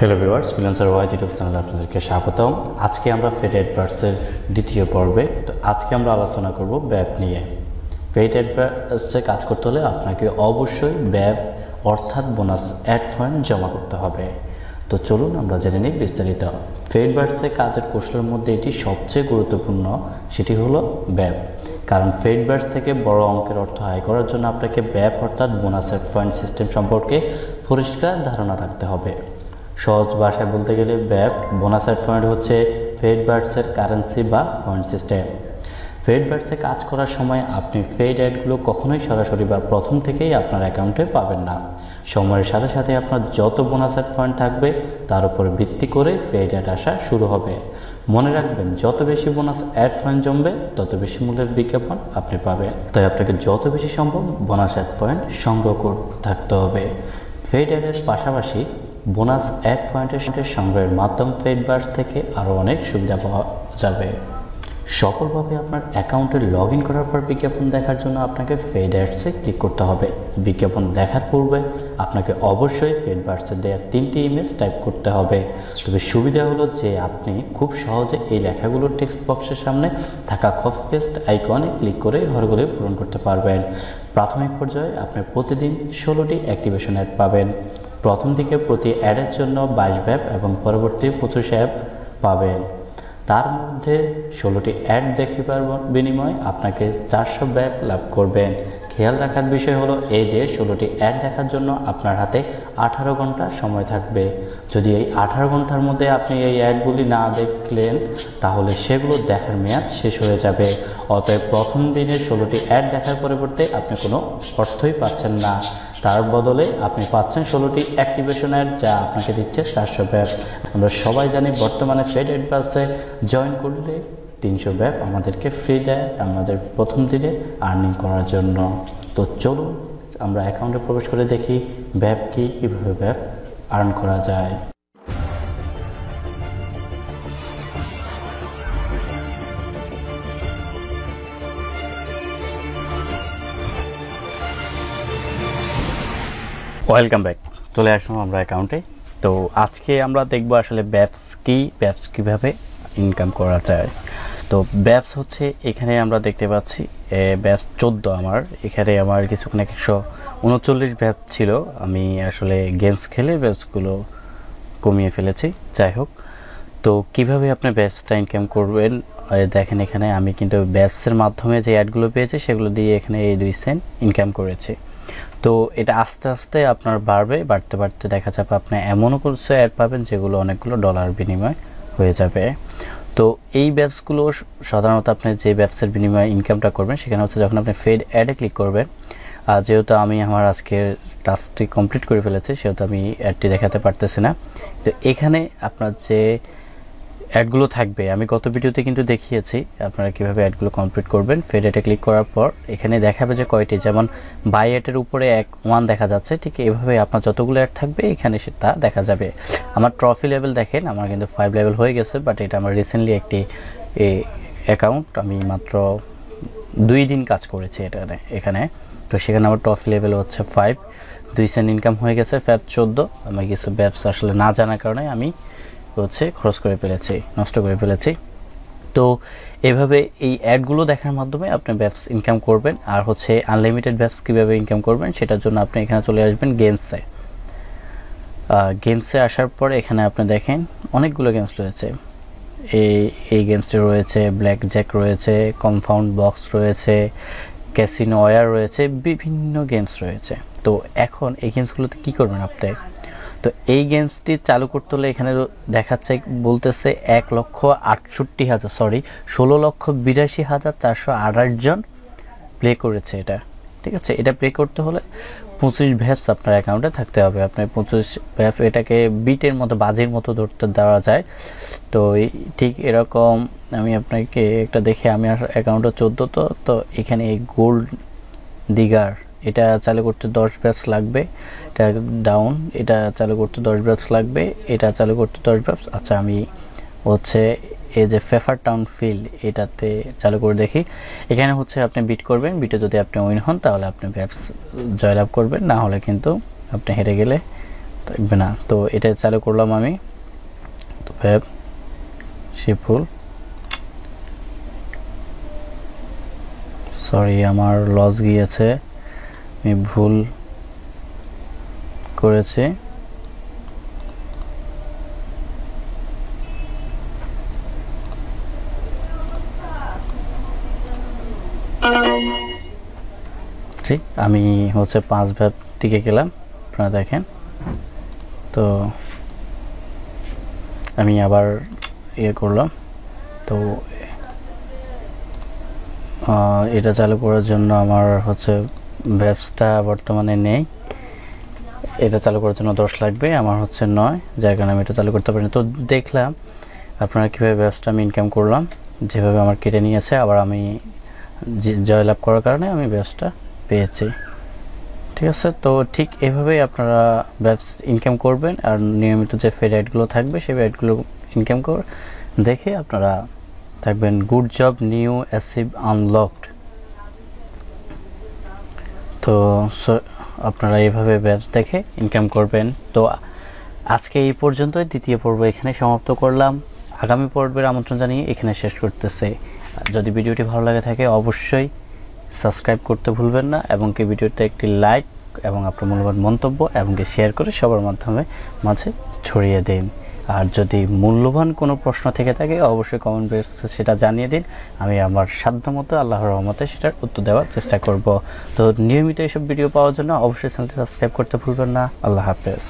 Hello viewers, freelancer Wahid YouTube চ্যানেলে আপনাদেরকে স্বাগতম। আজকে আমরা পেইডভার্টসের দ্বিতীয় পর্বে। তো আজকে আমরা আলোচনা করব ব্যাপ নিয়ে। পেইডভার্টসে কাজ করতে হলে আপনাকে অবশ্যই ব্যাপ অর্থাৎ বোনাস অ্যাড পয়েন্ট জমা করতে হবে। তো চলুন আমরা জেনে নিই বিস্তারিত। পেইডভার্টসে কাজের কৌশলের মধ্যে এটি সবচেয়ে গুরুত্বপূর্ণ, সেটি হলো ব্যাপ। কারণ পেইডভার্টস থেকে বড় অঙ্কের অর্থ আয় করার জন্য আপনাকে ব্যাপ অর্থাৎ বোনাস অ্যাড পয়েন্ট সিস্টেম সম্পর্কে পরিষ্কার ধারণা রাখতে হবে। সহজ ভাষায় বলতে গেলে ব্যাপ বোনাস অ্যাড পয়েন্ট হচ্ছে পেইডভার্টসের কারেন্সি বা পয়েন্ট সিস্টেম। পেইডভার্টসে কাজ করার সময় আপনি পেইড অ্যাডগুলো কখনোই সরাসরি বা প্রথম থেকেই আপনার অ্যাকাউন্টে পাবেন না। সময়ের সাথে সাথে আপনার যত বোনাস অ্যাড পয়েন্ট থাকবে তার উপর ভিত্তি করে পেইড অ্যাড আসা শুরু হবে। মনে রাখবেন, যত বেশি বোনাস অ্যাড পয়েন্ট জমবে তত বেশি মূল্যের বিজ্ঞাপন আপনি পাবেন। তাই আপনাকে যত বেশি সম্ভব বোনাস অ্যাড পয়েন্ট সংগ্রহ করতে থাকতে হবে। পেইড অ্যাডের পাশাপাশি বোনাস অ্যাড পয়েন্টের সংগ্রহের মাধ্যম পেইডভার্টস থেকে আরও অনেক সুবিধা পাওয়া যাবে। সফলভাবে আপনার অ্যাকাউন্টে লগ ইন করার পর বিজ্ঞাপন দেখার জন্য আপনাকে পেইড অ্যাডসে ক্লিক করতে হবে। বিজ্ঞাপন দেখার পূর্বে আপনাকে অবশ্যই পেইডভার্টসে দেওয়া 3টি ইমেজ টাইপ করতে হবে। তবে সুবিধা হলো যে আপনি খুব সহজে এই লেখাগুলো টেক্সট বক্সের সামনে থাকা কপি পেস্ট আইকনে ক্লিক করে ঘরগুলি পূরণ করতে পারবেন। প্রাথমিক পর্যায়ে আপনি প্রতিদিন 16টি অ্যাক্টিভেশন অ্যাড পাবেন। প্রথম দিকে প্রতি অ্যাডের জন্য 22 ব্যাপ এবং পরবর্তী 25 অ্যাপ পাবেন। তার মধ্যে 16টি অ্যাড দেখিবার বিনিময়ে আপনাকে 400 ব্যাপ লাভ করবেন। খেয়াল রাখার বিষয় হলো এই যে 16টি অ্যাড দেখার জন্য আপনার হাতে 18 ঘন্টা সময় থাকবে। যদি এই 18 ঘন্টার মধ্যে আপনি এই অ্যাডগুলি না দেখলেন তাহলে সেগুলো দেখার মেয়াদ শেষ হয়ে যাবে। অতএব প্রথম দিনের 16টি অ্যাড দেখার পরিবর্তে আপনি কোনো অর্থই পাচ্ছেন না। তার বদলে আপনি পাচ্ছেন 16টি অ্যাক্টিভেশন অ্যাড, যা আপনাকে দিচ্ছে 400 ব্যাপ। আমরা সবাই জানি বর্তমানে পেইডভার্টসে জয়েন করলে 300 ব্যাপ আমাদেরকে ফ্রি দেয় আমাদের প্রথম দিনে আর্নিং করার জন্য। তো চলুন আমরা অ্যাকাউন্টে প্রবেশ করে দেখি ব্যাপ কি, কীভাবে ব্যাপ আর্ন করা যায়। ওয়েলকাম ব্যাক, চলে আসলাম আমরা অ্যাকাউন্টে। তো আজকে আমরা দেখব আসলে ব্যাপস কি, ব্যাপস কীভাবে ইনকাম করা যায়। তো ব্যাপস হচ্ছে এখানে আমরা দেখতে পাচ্ছি ব্যাপস 14 আমার এখানে আমার কিছুক্ষণ 139 ব্যাপ ছিল। আমি আসলে গেমস খেলে ব্যাপসগুলো কমিয়ে ফেলেছি। যাই হোক, তো কিভাবে আপনি ব্যাপসটা ইনকাম করবেন দেখেন, এখানে আমি কিন্তু ব্যাপসের মাধ্যমে যে অ্যাডগুলো পেয়েছি সেগুলো দিয়ে এখানে এই 2 সেন্ট ইনকাম করেছি। তো এটা আস্তে আস্তে আপনার বাড়তে বাড়তে দেখা যাবে আপনি এমনও কিছু অ্যাড পাবেন যেগুলো অনেকগুলো ডলার বিনিময় হয়ে যাবে। তো এই ব্যাপসগুলো সাধারণত আপনি যে ব্যাপসের বিনিময়ে ইনকামটা করবেন সেখানে হচ্ছে যখন আপনি পেইড অ্যাডে ক্লিক করবেন। যেহেতু আমি আমার আজকের টাস্কটি কমপ্লিট করে ফেলেছি সেহেতু আমি অ্যাডটি দেখাতে পারতেছি না। তো এখানে আপনার যে অ্যাডগুলো থাকবে আমি গত ভিডিওতে কিন্তু দেখিয়েছি আপনারা কীভাবে অ্যাডগুলো কমপ্লিট করবেন। পেইড অ্যাডে ক্লিক করার পর এখানে দেখাবে যে কয়টি, যেমন বাই অ্যাডের উপরে 1 দেখা যাচ্ছে, ঠিক এইভাবে আপনার যতগুলো অ্যাড থাকবে এখানে সেটা দেখা যাবে। আমার ট্রফি লেভেল দেখেন, আমার কিন্তু 5 লেভেল হয়ে গেছে, বাট এটা আমার রিসেন্টলি একটি অ্যাকাউন্ট, আমি মাত্র 2 দিন কাজ করেছি এখানে। তো সেখানে আমার ট্রফি লেভেল হচ্ছে 5, 2 সেন্ট ইনকাম হয়ে গেছে। ব্যাপ 14 আমি কিছু ব্যাপস আসলে না জানার কারণে আমি খরচ করে ফেলেছি, নষ্ট করে ফেলেছি। তো এভাবে এই অ্যাডগুলো দেখার মাধ্যমে আপনি ব্যাপস ইনকাম করবেন। আর হচ্ছে আনলিমিটেড ব্যাপস কীভাবে ইনকাম করবেন সেটার জন্য আপনি এখানে চলে আসবেন গেমসে। গেমসে আসার পর এখানে আপনি দেখেন অনেকগুলো গেমস রয়েছে। এই গেমসটি রয়েছে, ব্ল্যাক জ্যাক রয়েছে, কম্পাউন্ড বক্স রয়েছে, ক্যাসিনো ওয়ার রয়েছে, বিভিন্ন গেমস রয়েছে। তো এখন এই গেমসগুলোতে কী করবেন আপনি? তো এই গেমসটি চালু করতে হলে এখানে দেখাচ্ছে বলতেছে 16,82,428 জন প্লে করেছে এটা, ঠিক আছে। এটা প্লে করতে হলে 25 ভ্যাপস আপনার অ্যাকাউন্টে থাকতে হবে। আপনার 25 ভ্যাপ এটাকে বিটের মতো বাজির মতো ধরতে দেওয়া যায়। তো ঠিক এরকম আমি আপনাকে একটা দেখে, আমি অ্যাকাউন্টে 14, তো এখানে এই গোল্ড দিগার এটা চালু করতে 10 ব্যাপস লাগবে। এটা ডাউন, এটা চালু করতে 10 ব্যাপস লাগবে, এটা চালু করতে 10 ব্যাপস। আচ্ছা, আমি হচ্ছে এই যে ফেফার টাউন ফিল্ড এটাতে চালু করে দেখি। এখানে হচ্ছে আপনি বিট করবেন, বিটে যদি আপনি উইন হন তাহলে আপনি ব্যাপস জয়লাভ করবেন, না হলে কিন্তু আপনি হেরে গেলে থাকবে না। তো এটা চালু করলাম আমি। তো ভ্যাব শিফুল, সরি আমার লস গিয়েছে, আমি ভুল করেছি। ঠিক আমি হচ্ছে 5 ভ্যাব টিকে গেলাম, আপনারা দেখেন। তো আমি আবার করলাম। তো এটা চালু করার জন্য আমার হচ্ছে ভ্যাবসটা বর্তমানে নেই, এটা চালু করার জন্য 10 লাগবে, আমার হচ্ছে 9, যার কারণে আমি এটা চালু করতে পারিনি। তো দেখলাম আপনারা কীভাবে ভ্যাবসটা আমি ইনকাম করলাম, যেভাবে আমার কেটে নিয়েছে, আবার আমি জয়লাভ করার কারণে আমি ভ্যাবসটা পেয়েছি। ঠিক আছে, তো ঠিক এভাবেই আপনারা ভ্যাবস ইনকাম করবেন। আর নিয়মিত যে ফেড অ্যাডগুলো থাকবে সেই অ্যাডগুলো ইনকাম দেখে আপনারা থাকবেন। Good job, new achieve unlocked. তো আপনারা এইভাবে ভ্যাবস দেখে ইনকাম করবেন। তো আজকে এই পর্যন্তই, দ্বিতীয় পর্ব এখানে সমাপ্ত করলাম। আগামী পর্বের আমন্ত্রণ জানিয়ে এখানে শেষ করতেছে। যদি ভিডিওটি ভালো লাগে থাকে অবশ্যই সাবস্ক্রাইব করতে ভুলবেন না, এবং কি ভিডিওতে একটি লাইক এবং আপনার মূল্যবান মন্তব্য এবং কি শেয়ার করে সবার মাঝে ছড়িয়ে দিন। আর যদি মূল্যবান কোনো প্রশ্ন থেকে থাকে অবশ্যই কমেন্ট বক্সে সেটা জানিয়ে দিন, আমি আমার সাধ্যমতো আল্লাহর রহমতে সেটার উত্তর দেওয়ার চেষ্টা করব। তো নিয়মিত এইসব ভিডিও পাওয়ার জন্য অবশ্যই চ্যানেলটি সাবস্ক্রাইব করতে ভুলবেন না। আল্লাহ হাফেজ।